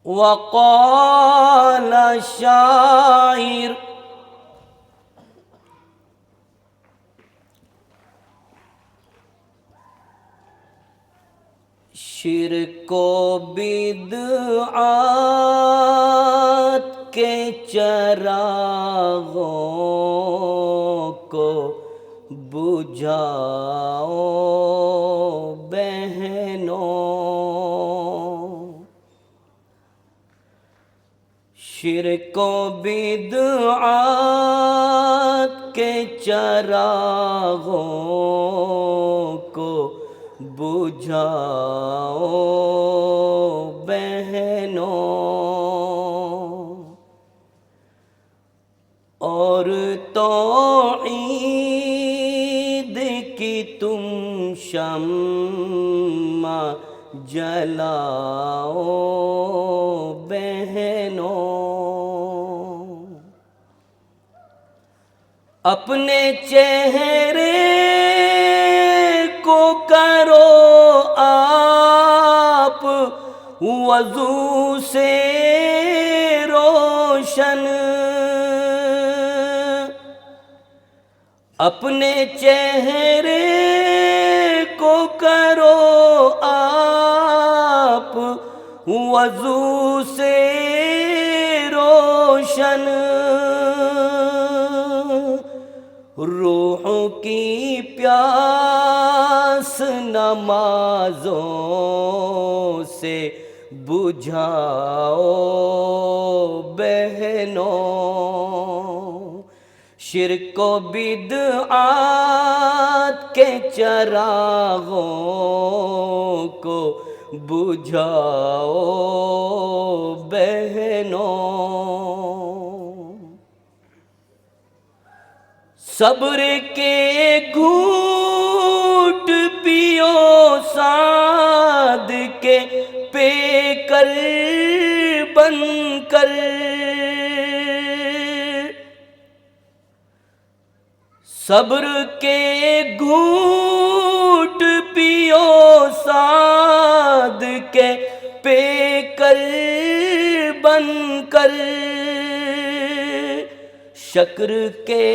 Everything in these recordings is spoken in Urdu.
وقال شاعر شرک و بدعات کے چراغوں کو بجھاؤ بہنوں، شرک و بدعات کے چراغوں کو بجھاؤ بہنوں، اور توحید کی تم شمع جلاؤ بہنوں، اپنے چہرے کو کرو آپ وضو سے روشن، اپنے چہرے کو کرو آپ وضو سے روشن، روح کی پیاس نمازوں سے بجھاؤ بہنوں، شرک و بدعات کے چراغوں کو بجھاؤ بہنوں، صبر کے گھونٹ پیو سعد کے پے کر بن کر، صبر کے گھونٹ پیو سعد کے پے کر بن کر، شکر کے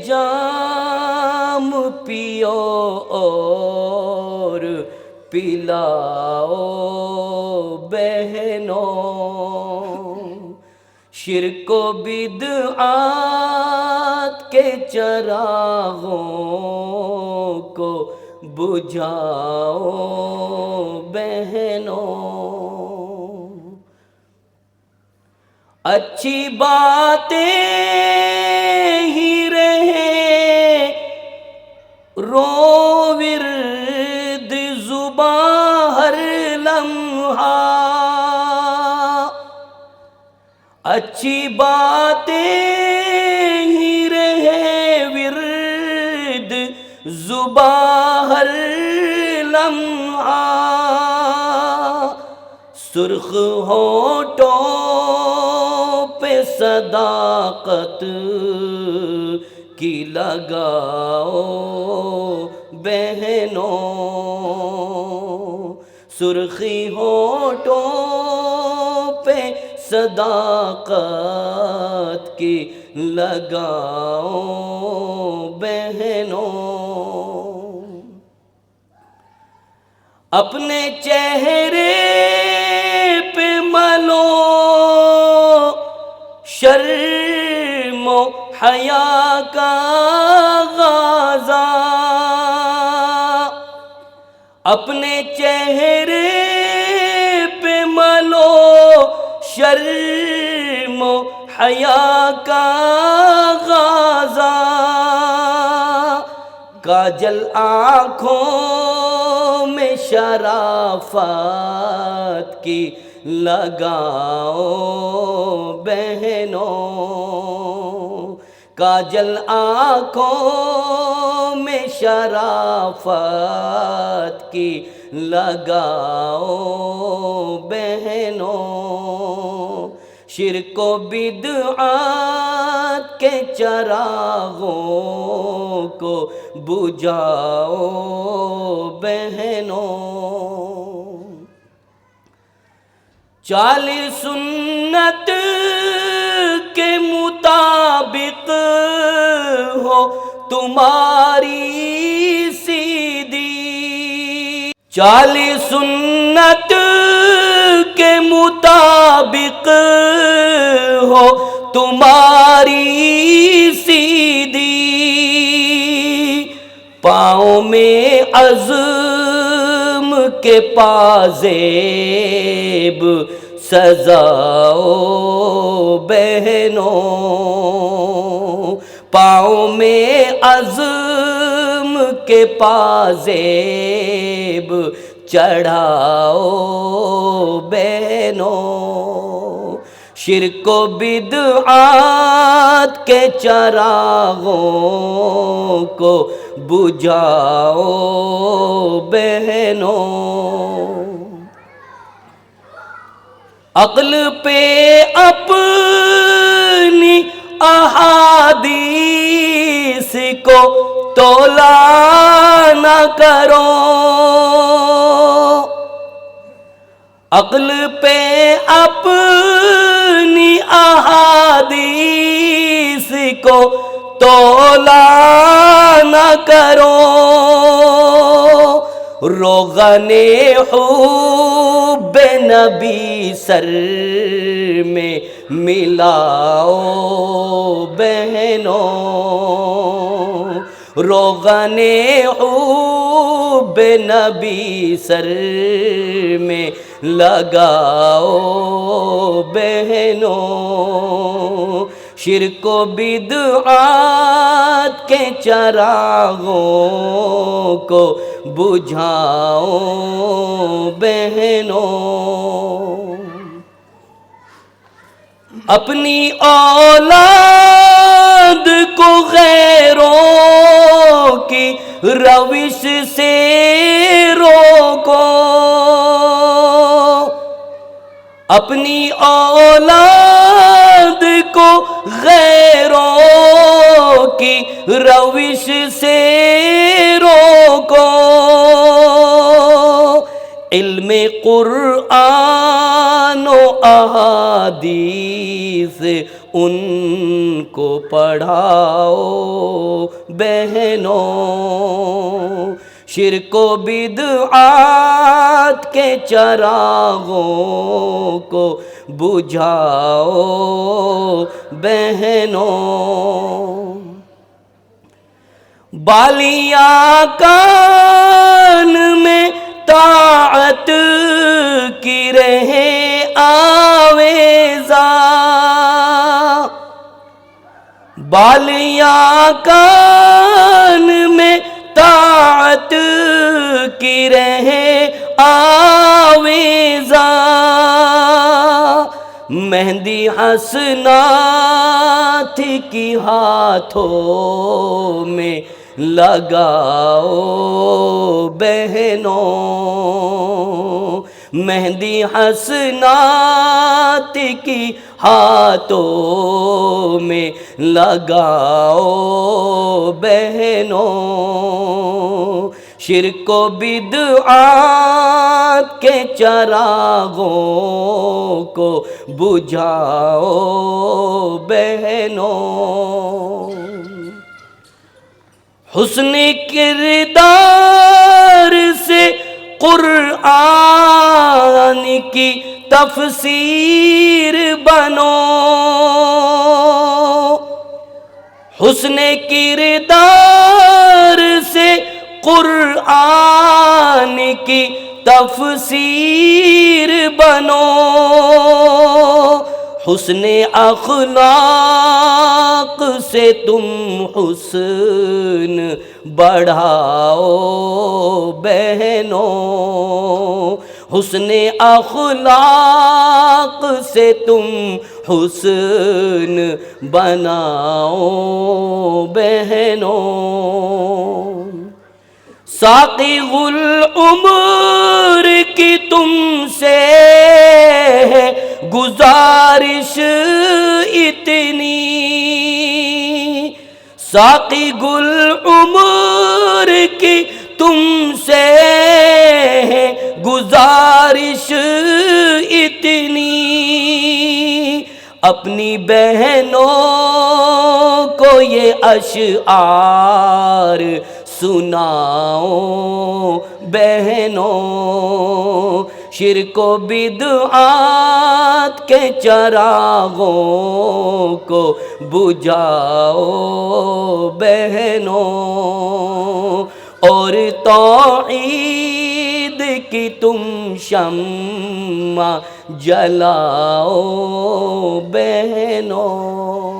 جام پیو اور پلاؤ بہنوں، شرک و بدعات کے چراغوں کو بجھاؤ بہنوں، اچھی باتیں ہی رہیں رو ورد زباں ہر لمحہ، اچھی باتیں ہی رہیں ورد زباں ہر لمحہ، سرخ ہونٹوں پہ صداقت کی لگاؤ بہنوں، سرخی ہونٹوں پہ صداقت کی لگاؤ بہنوں، اپنے چہرے پہ ملو شرم و حیا کا غازہ، اپنے چہرے پہ ملو شرم و حیا کا غازہ، کاجل آنکھوں میں شرافت کی لگاؤ بہنوں، کاجل آنکھوں میں شرافت کی لگاؤ بہنوں، شرک و بدعات کے چراغوں کو بجھاؤ بہنوں، چال سنت کے مطابق ہو تمہاری سیدھی، چال سنت کے مطابق ہو تمہاری سیدھی، پاؤں میں عزم کے پازیب سجاؤ بہنوں، پاؤں میں عزم کے پازیب چڑھاؤ بہنوں، شرک و بدعات کے چراغوں کو بجھاؤ بہنوں، عقل پہ اپنی احادیث کو تولا نہ کرو، عقل پہ اپنی احادیث کو تولا نہ کرو، روغن حب نبی سر میں ملاؤ بہنوں، روغن حب نبی سر میں لگاؤ بہنوں، شرک و بدعات کے چراغوں کو بجھاؤ بہنوں، اپنی اولاد کو غیروں کی روش سے روکو، اپنی اولاد کو غیروں کی روش سے روکو، علم قرآن و احادیث ان کو پڑھاؤ بہنوں، شرک و بدعات کے چراغوں کو بجھاؤ بہنوں، بالیاں کان میں طاعت کی رہے آویزاں، بالیاں کان میں طاعت کی رہے آویزاں، مہندی حسنات کی ہاتھوں میں لگاؤ بہنوں، مہندی حسنات کی ہاتھوں میں لگاؤ بہنوں، شرک و بدعات کے چراغوں کو بجھاؤ بہنوں، حسن کردار سے قرآن کی تفسیر بنو، حسن کردار سے قرآن کی تفسیر بنو، حسن اخلاق سے تم حسن بڑھاؤ بہنوں، حسن اخلاق سے تم حسن بناؤ بہنوں، ساقی العمر کی تم سے ہے گزارش اتنی، ساقی گل عمر کی تم سے ہے گزارش اتنی، اپنی بہنوں کو یہ اشعار سناؤ بہنوں، شرک و بدعات کے چراغوں کو بجھاؤ بہنوں، اور توحید کی تم شمع جلاؤ بہنوں۔